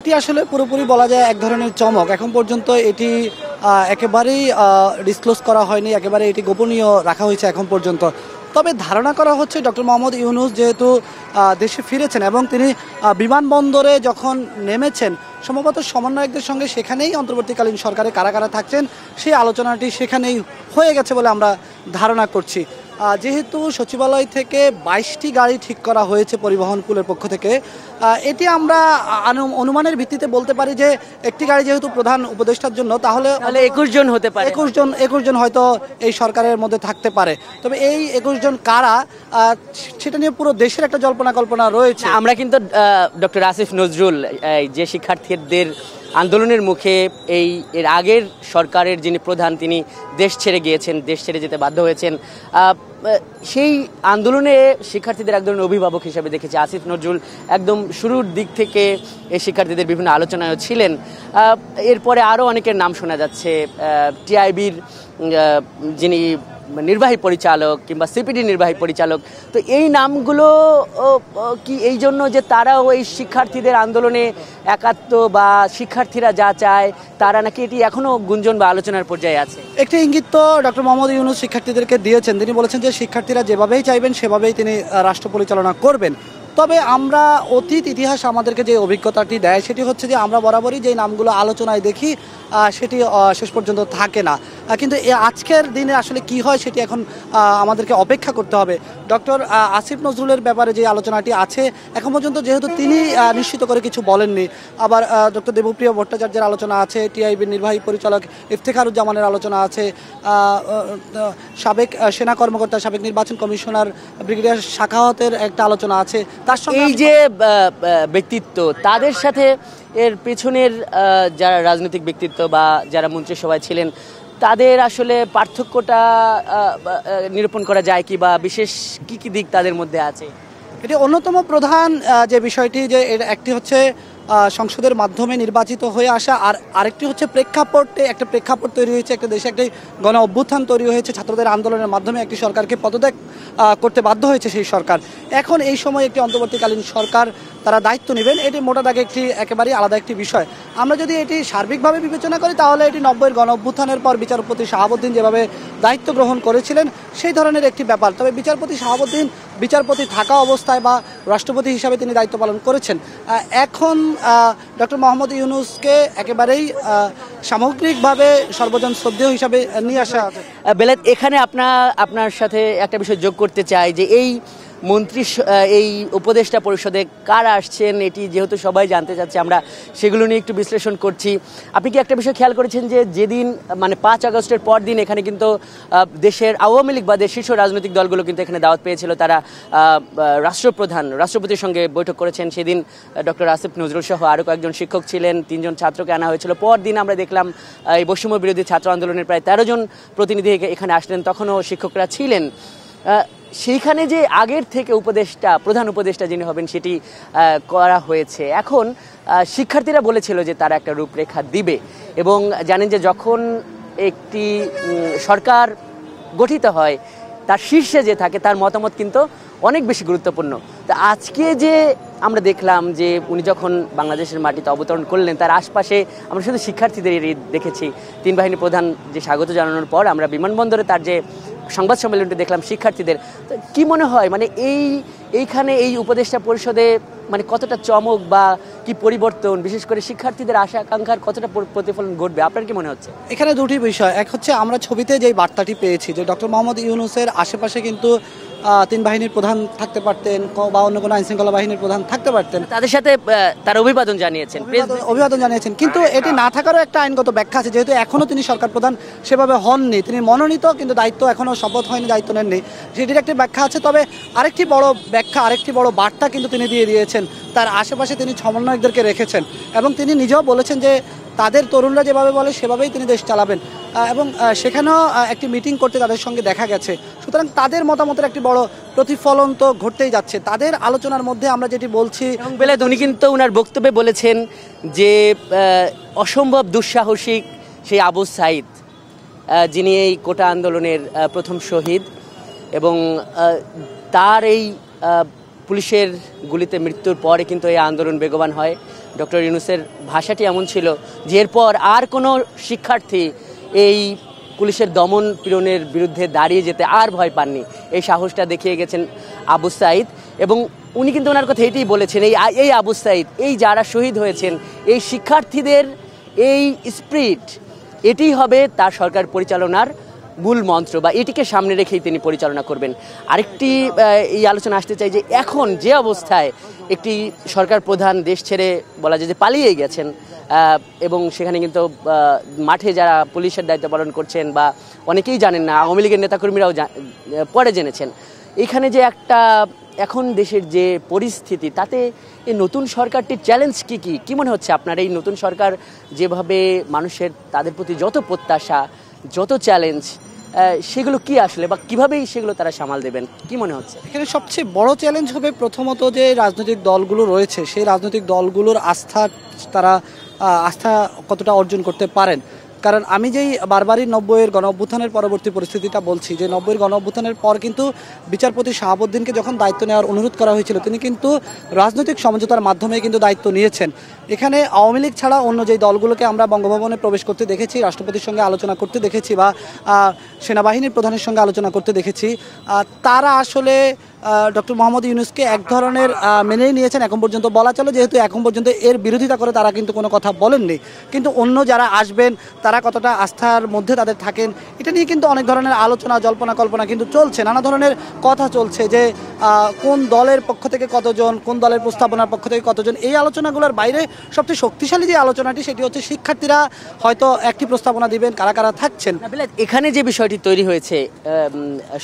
এটি আসলে পুরোপুরি বলা যায় এক ধরনের চমক। এখন পর্যন্ত এটি একেবারেই ডিসক্লোজ করা হয়নি, একেবারে এটি গোপনীয় রাখা হয়েছে এখন পর্যন্ত। তবে ধারণা করা হচ্ছে ডক্টর মোহাম্মদ ইউনূস যেহেতু দেশে ফিরেছেন এবং তিনি বিমানবন্দরে যখন নেমেছেন, সম্ভবত সমন্বয়কদের সঙ্গে সেখানেই অন্তর্বর্তীকালীন সরকারে কারা কারা থাকছেন সেই আলোচনাটি সেখানেই হয়ে গেছে বলে আমরা ধারণা করছি। যেহেতু সচিবালয় থেকে 22টি গাড়ি ঠিক করা হয়েছে পরিবহন পুলের পক্ষ থেকে, এটি আমরা অনুমানের ভিত্তিতে বলতে পারি যে একটি গাড়ি যেহেতু প্রধান উপদেষ্টার জন্য, তাহলে 21 জন হতে পারে, 21 জন হয়তো এই সরকারের মধ্যে থাকতে পারে। তবে এই 21 জন কারা, সেটা নিয়ে পুরো দেশের একটা জল্পনা কল্পনা রয়েছে। আমরা কিন্তু ডক্টর আসিফ নজরুল যে শিক্ষার্থীদের আন্দোলনের মুখে এর আগের সরকারের যিনি প্রধান, তিনি দেশ ছেড়ে গিয়েছেন, দেশ ছেড়ে যেতে বাধ্য হয়েছেন, সেই আন্দোলনে শিক্ষার্থীদের এক ধরনের অভিভাবক হিসেবে দেখেছি আসিফ নজরুল একদম শুরুর দিক থেকে এই শিক্ষার্থীদের বিভিন্ন আলোচনায়ও ছিলেন। এরপরে আরও অনেকের নাম শোনা যাচ্ছে, টিআইবির যিনি নির্বাহী পরিচালক কিংবা সিপিডি নির্বাহী পরিচালক। তো এই নামগুলো কি এই জন্য যে তারাও এই শিক্ষার্থীদের আন্দোলনে একাত্ম, বা শিক্ষার্থীরা যা চায় তারা নাকি এটি এখনো গুঞ্জন বা আলোচনার পর্যায়ে আছে? একটি ইঙ্গিত তো ডক্টর মোহাম্মদ ইউনূস শিক্ষার্থীদেরকে দিয়েছেন। তিনি বলেছেন যে শিক্ষার্থীরা যেভাবেই চাইবেন সেভাবেই তিনি রাষ্ট্র পরিচালনা করবেন। তবে আমরা অতীত ইতিহাস আমাদেরকে যে অভিজ্ঞতাটি দেয় সেটি হচ্ছে যে আমরা বরাবরই যে নামগুলো আলোচনায় দেখি সেটি শেষ পর্যন্ত থাকে না। কিন্তু আজকের দিনে আসলে কি হয় সেটি এখন আমাদেরকে অপেক্ষা করতে হবে। ডক্টর আসিফ নজরুলের ব্যাপারে যে আলোচনাটি আছে এখন পর্যন্ত যেহেতু তিনি নিশ্চিত করে কিছু বলেননি, আবার ডক্টর দেবপ্রিয় ভট্টাচার্যের আলোচনা আছে, টিআইবির নির্বাহী পরিচালক ইফতেখারুজ্জামানের আলোচনা আছে, সাবেক সেনা কর্মকর্তা, সাবেক নির্বাচন কমিশনার ব্রিগেডিয়ার সাখাওয়াতের একটা আলোচনা আছে। তার সঙ্গে এই যে ব্যক্তিত্ব, তাদের সাথে এর পেছনের যারা রাজনৈতিক ব্যক্তিত্ব বা যারা মন্ত্রিসভায় ছিলেন, তাদের আসলে পার্থক্যটা নিরূপণ করা যায় কি, বা বিশেষ কি কি দিক তাদের মধ্যে আছে? এটি অন্যতম প্রধান যে বিষয়টি, যে একটি হচ্ছে সংসদের মাধ্যমে নির্বাচিত হয়ে আসা, আর আরেকটি হচ্ছে একটা প্রেক্ষাপট তৈরি হয়েছে, একটা দেশে একটি গণ অভ্যুত্থান তৈরি হয়েছে, ছাত্রদের আন্দোলনের মাধ্যমে একটি সরকারকে পদত্যাগ করতে বাধ্য হয়েছে সেই সরকার। এখন এই সময় একটি অন্তর্বর্তীকালীন সরকার তারা দায়িত্ব নেবেন, এটি মোটা দাগে একেবারেই আলাদা একটি বিষয়। আমরা যদি এটি সার্বিকভাবে বিবেচনা করি তাহলে এটি 90-এর গণ অভ্যুত্থানের পর বিচারপতি শাহাবুদ্দিন যেভাবে দায়িত্ব গ্রহণ করেছিলেন সেই ধরনের একটি ব্যাপার। তবে বিচারপতি শাহাবুদ্দিন বিচারপতি থাকা অবস্থায় বা রাষ্ট্রপতি হিসাবে তিনি দায়িত্ব পালন করেছেন। এখন ডক্টর মোহাম্মদ ইউনূসকে একেবারেই সামগ্রিকভাবে সর্বজন শ্রদ্ধেয় হিসাবে নিয়ে আসা। বেলায়েত, এখানে আপনার সাথে একটা বিষয় যোগ করতে চাই যে এই উপদেষ্টা পরিষদে কারা আসছেন, এটি যেহেতু সবাই জানতে চাচ্ছে, আমরা সেগুলো নিয়ে একটু বিশ্লেষণ করছি। আপনি কি একটা বিষয় খেয়াল করেছেন যে যেদিন মানে 5 আগস্টের পর দিন এখানে কিন্তু দেশের আওয়ামী লীগ বা দেশের শীর্ষ রাজনৈতিক দলগুলো কিন্তু এখানে দাওয়াত পেয়েছিল, তারা রাষ্ট্রপতির সঙ্গে বৈঠক করেছেন। সেদিন ডক্টর আসিফ নজরুল সহ আরও কয়েকজন শিক্ষক ছিলেন, 3 জন ছাত্রকে আনা হয়েছিল। পর দিন আমরা দেখলাম এই বৈষম্য বিরোধী ছাত্র আন্দোলনের প্রায় 13 জন প্রতিনিধি এখানে আসলেন, তখনও শিক্ষকরা ছিলেন। সেইখানে যে আগের থেকে প্রধান উপদেষ্টা যিনি হবেন সেটি করা হয়েছে। এখন শিক্ষার্থীরা বলেছিল যে তারা একটা রূপরেখা দিবে, এবং জানেন যে যখন একটি সরকার গঠিত হয় তার শীর্ষে যে থাকে তার মতামত কিন্তু অনেক বেশি গুরুত্বপূর্ণ। তো আজকে যে আমরা দেখলাম যে উনি যখন বাংলাদেশের মাটিতে অবতরণ করলেন, তার আশপাশে আমরা শুধু শিক্ষার্থীদের দেখেছি। 3 বাহিনী প্রধান যে স্বাগত জানানোর পর আমরা বিমানবন্দরে তার যে সংবাদ সম্মেলনটি দেখলাম শিক্ষার্থীদের। তো কি মনে হয়, মানে এইখানে এই উপদেষ্টা পরিষদে মানে কতটা চমক বা কি পরিবর্তন, বিশেষ করে শিক্ষার্থীদের আশা আকাঙ্ক্ষার কতটা প্রতিফলন ঘটবে আপনার কি মনে হচ্ছে? এখানে দুটি বিষয়। এক হচ্ছে আমরা ছবিতে যেই বার্তাটি পেয়েছি যে ডক্টর মোহাম্মদ ইউনূসের আশেপাশে কিন্তু 3 বাহিনীর প্রধান থাকতে পারতেন বা অন্য কোনো আইনশৃঙ্খলা বাহিনীর প্রধান থাকতে পারতেন, তাদের সাথে তার অভিবাদন জানিয়েছেন। কিন্তু এটি না থাকারও একটা আইনগত ব্যাখ্যা আছে, যেহেতু এখনও তিনি সরকার প্রধান সেভাবে হননি, তিনি মনোনীত কিন্তু দায়িত্ব এখনও শপথ হয়নি, দায়িত্ব নেননি, সেটির একটি ব্যাখ্যা আছে। তবে আরেকটি বড় বার্তা কিন্তু তিনি দিয়ে দিয়েছেন, তার আশেপাশে তিনি সমন্বয়কদেরকে রেখেছেন এবং তিনি নিজেও বলেছেন যে তাদের তরুণরা যেভাবে বলে সেভাবেই তিনি দেশ চালাবেন, এবং সেখানেও একটি মিটিং করতে তাদের সঙ্গে দেখা গেছে। সুতরাং তাদের মতামতের একটি বড় প্রতিফলন তো ঘটতেই যাচ্ছে তাদের আলোচনার মধ্যে। আমরা যেটি বলছি, বেলায়েত, উনি কিন্তু ওনার বক্তব্যে বলেছেন যে অসম্ভব দুঃসাহসিক সেই আবু সাঈদ, যিনি এই কোটা আন্দোলনের প্রথম শহীদ, এবং তার এই পুলিশের গুলিতে মৃত্যুর পরে কিন্তু এই আন্দোলন বেগবান হয়। ডক্টর ইউনূসের ভাষাটি এমন ছিল যে এরপর আর কোনো শিক্ষার্থী এই পুলিশের দমন পীড়নের বিরুদ্ধে দাঁড়িয়ে যেতে আর ভয় পাননি। এই সাহসটা দেখিয়ে গেছেন আবু সাঈদ, এবং উনি কিন্তু ওনার কথা এটাই বলেছেন, এই আবু সাঈদ, এই যারা শহীদ হয়েছেন, এই শিক্ষার্থীদের এই স্পিরিট, এটি হবে তার সরকার পরিচালনার মূল মন্ত্র, বা এটিকে সামনে রেখেই তিনি পরিচালনা করবেন। আরেকটি এই আলোচনা আসতে চাই যে এখন যে অবস্থায় একটি সরকার প্রধান দেশ ছেড়ে বলা যায় যে পালিয়ে গেছেন, এবং সেখানে কিন্তু মাঠে যারা পুলিশের দায়িত্ব পালন করছেন বা অনেকেই জানেন না, আওয়ামী লীগের নেতাকর্মীরাও পরে জেনেছেন, এখানে যে একটা এখন দেশের যে পরিস্থিতি, তাতে এই নতুন সরকারটির চ্যালেঞ্জ কি মনে হচ্ছে আপনার? এই নতুন সরকার যেভাবে মানুষের তাদের প্রতি যত প্রত্যাশা, যত চ্যালেঞ্জ, সেগুলো কি আসলে, বা কিভাবেই সেগুলো তারা সামাল দেবেন, কি মনে হচ্ছে? এখানে সবচেয়ে বড় চ্যালেঞ্জ হবে প্রথমত যে রাজনৈতিক দলগুলো রয়েছে, সেই রাজনৈতিক দলগুলোর তারা আস্থা কতটা অর্জন করতে পারেন। কারণ আমি যেই বারবারই 90-এর গণ-অভ্যুত্থানের পরবর্তী পরিস্থিতিটা বলছি, যে 90-এর গণ-অভ্যুত্থানের পর কিন্তু বিচারপতি শাহাবুদ্দিনকে যখন দায়িত্ব নেওয়ার অনুরোধ করা হয়েছিল, তিনি কিন্তু রাজনৈতিক সমঝোতার মাধ্যমে কিন্তু দায়িত্ব নিয়েছেন। এখানে আওয়ামী লীগ ছাড়া অন্য যেই দলগুলোকে আমরা বঙ্গভবনে প্রবেশ করতে দেখেছি, রাষ্ট্রপতির সঙ্গে আলোচনা করতে দেখেছি, বা সেনাবাহিনীর প্রধানের সঙ্গে আলোচনা করতে দেখেছি, তারা আসলে ডক্টর মোহাম্মদ ইউনূসকে এক ধরনের মেনেই নিয়েছেন এখন পর্যন্ত বলা চলে, যেহেতু এখন পর্যন্ত এর বিরোধিতা করে তারা কিন্তু কোনো কথা বলেননি। কিন্তু অন্য যারা আসবেন তারা কতটা আস্থার মধ্যে তাদের থাকেন, এটা নিয়ে কিন্তু অনেক ধরনের আলোচনা, জল্পনা কল্পনা কিন্তু চলছে, নানা ধরনের কথা চলছে যে কোন দলের পক্ষ থেকে কতজন, কোন দলের প্রস্তাবনার পক্ষ থেকে কতজন। এই আলোচনাগুলোর বাইরে সবচেয়ে শক্তিশালী যে আলোচনাটি, সেটি হচ্ছে শিক্ষার্থীরা হয়তো একটি প্রস্তাবনা দিবেন, কারা কারা থাকছেন। এখানে যে বিষয়টি তৈরি হয়েছে,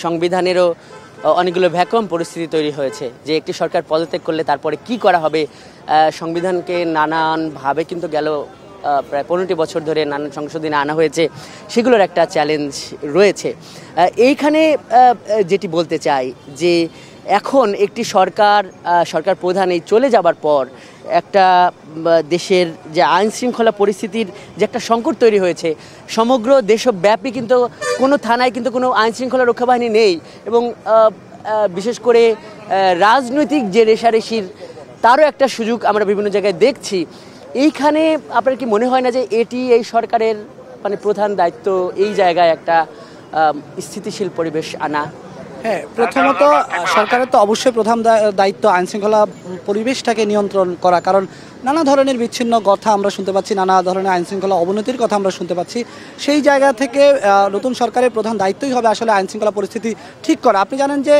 সংবিধানেরও অনেকগুলো ভ্যাকুয়াম পরিস্থিতি তৈরি হয়েছে, যে একটি সরকার পদত্যাগ করলে তারপরে কি করা হবে। সংবিধানকে নানানভাবে কিন্তু গেল প্রায় 15টি বছর ধরে নানান সংশোধনী আনা হয়েছে, সেগুলোর একটা চ্যালেঞ্জ রয়েছে। এইখানে যেটি বলতে চাই যে এখন একটি সরকার প্রধান এই চলে যাবার পর একটা দেশের যে আইন শৃঙ্খলা পরিস্থিতির যে একটা সংকট তৈরি হয়েছে, সমগ্র দেশব্যাপী কিন্তু কোনো থানায় কিন্তু কোনো আইন শৃঙ্খলা রক্ষা বাহিনী নেই, এবং বিশেষ করে রাজনৈতিক যে রেষারেষির তারও একটা সুযোগ আমরা বিভিন্ন জায়গায় দেখছি। এইখানে আপনার কি মনে হয় না যে এটি এই সরকারের মানে প্রধান দায়িত্ব, এই জায়গায় একটা স্থিতিশীল পরিবেশ আনা? হ্যাঁ, প্রথমত সরকারের তো অবশ্যই প্রধান দায়িত্ব আইনশৃঙ্খলা পরিবেশটাকে নিয়ন্ত্রণ করা, কারণ নানা ধরনের বিচ্ছিন্ন কথা আমরা শুনতে পাচ্ছি, নানা ধরনের আইনশৃঙ্খলা অবনতির কথা আমরা শুনতে পাচ্ছি। সেই জায়গা থেকে নতুন সরকারের প্রধান দায়িত্বই হবে আসলে আইনশৃঙ্খলা পরিস্থিতি ঠিক করা। আপনি জানেন যে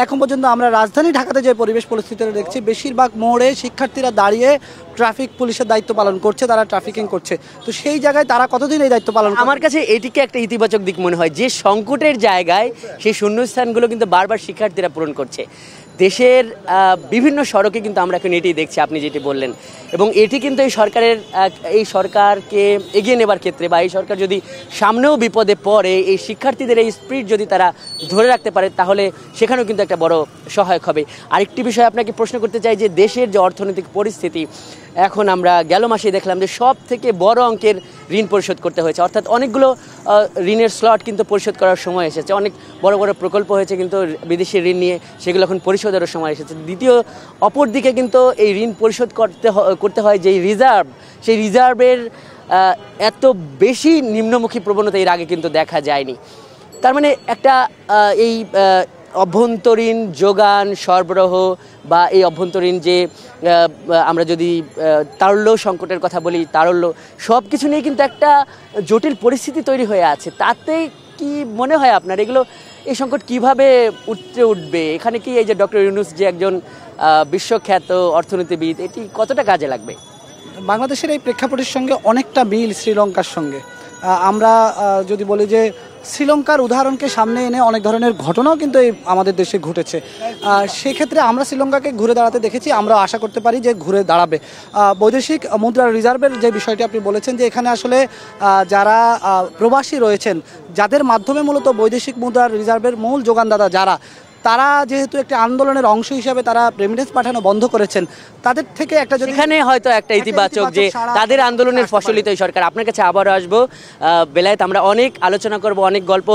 এখন পর্যন্ত আমরা রাজধানী ঢাকাতে যে পরিবেশ পরিস্থিতিটা দেখছি, বেশিরভাগ মোড়ে শিক্ষার্থীরা দাঁড়িয়ে ট্রাফিক পুলিশের দায়িত্ব পালন করছে, তারা ট্রাফিকিং করছে। তো সেই জায়গায় তারা কতদিন এই দায়িত্ব পালন করবে? আমার কাছে এটিকে একটা ইতিবাচক দিক মনে হয়, যে সংকটের জায়গায় সেই শূন্যস্থানগুলো কিন্তু বারবার শিক্ষার্থীরা পূরণ করছে। দেশের বিভিন্ন সড়কে কিন্তু আমরা এখন এটি দেখছি, আপনি যেটি বললেন, এবং এটি কিন্তু এই সরকারকে এগিয়ে নেবার ক্ষেত্রে, বা এই সরকার যদি সামনেও বিপদে পড়ে, এই শিক্ষার্থীদের এই স্পিরিট যদি তারা ধরে রাখতে পারে, তাহলে সেখানেও কিন্তু একটা বড় সহায়ক হবে। আরেকটি বিষয় আপনাকে প্রশ্ন করতে চাই, যে দেশের যে অর্থনৈতিক পরিস্থিতি, এখন আমরা গেল মাসে দেখলাম যে সব থেকে বড় অঙ্কের ঋণ পরিশোধ করতে হয়েছে, অর্থাৎ অনেকগুলো ঋণের স্লট কিন্তু পরিশোধ করার সময় এসেছে, অনেক বড় বড় প্রকল্প হয়েছে কিন্তু বিদেশি ঋণ নিয়ে, সেগুলো এখন পরিশোধেরও সময় এসেছে। অপরদিকে কিন্তু এই ঋণ পরিশোধ করতে হয় যেই রিজার্ভ, সেই রিজার্ভের এত বেশি নিম্নমুখী প্রবণতা এর আগে কিন্তু দেখা যায়নি। তার মানে একটা এই অভ্যন্তরীণ যোগান সরবরাহ, বা এই অভ্যন্তরীণ যে আমরা যদি তারল্য সংকটের কথা বলি, তারল্য সব কিছু নিয়ে কিন্তু একটা জটিল পরিস্থিতি তৈরি হয়ে আছে। তাতে কি মনে হয় আপনার, এই সংকট কিভাবে উঠবে? এখানে কি এই যে ডক্টর ইউনূস যে একজন বিশ্বখ্যাত অর্থনীতিবিদ, এটি কতটা কাজে লাগবে? বাংলাদেশের এই প্রেক্ষাপটের সঙ্গে অনেকটা মিল শ্রীলঙ্কার সঙ্গে। আমরা যদি বলি যে শ্রীলঙ্কার উদাহরণকে সামনে এনে অনেক ধরনের ঘটনাও কিন্তু আমাদের দেশে ঘটেছে, সেক্ষেত্রে আমরা শ্রীলঙ্কাকে ঘুরে দাঁড়াতে দেখেছি, আমরা আশা করতে পারি যে ঘুরে দাঁড়াবে। বৈদেশিক মুদ্রা রিজার্ভের যে বিষয়টি আপনি বলেছেন, যে এখানে আসলে যারা প্রবাসী রয়েছেন, যাদের মাধ্যমে মূলত বৈদেশিক মুদ্রার রিজার্ভের মূল যোগানদাতা যারা, তারা যেহেতু একটা আন্দোলনের অংশ হিসাবে তারা রেমিটেন্স পাঠানো বন্ধ করেছেন, তাদের থেকে একটা যদি এখানে হয়তো একটা ইতিবাচক যে সাড়া তাদের আন্দোলনের আসতে পারে। ফসলিত এই সরকার। আপনার কাছে আবারও আসবো বেলায়েত, আমরা অনেক আলোচনা করব, অনেক গল্প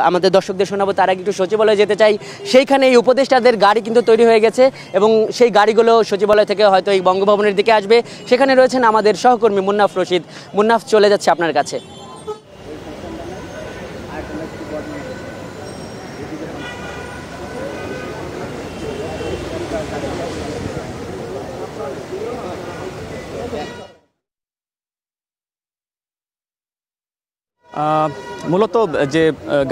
আমাদের দর্শকদের শোনাবো। তার আগে একটু সচিবালয়ে যেতে চাই। সেইখানে এই উপদেষ্টাদের গাড়ি কিন্তু তৈরি হয়ে গেছে এবং সেই গাড়িগুলো সচিবালয় থেকে হয়তো এই বঙ্গভবনের দিকে আসবে। সেখানে রয়েছেন আমাদের সহকর্মী মুন্নাফ রশিদ। মুন্নাফ, চলে যাচ্ছে আপনার কাছে। মূলত যে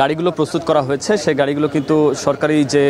গাড়িগুলো প্রস্তুত করা হয়েছে সেই গাড়িগুলো কিন্তু সরকারি যে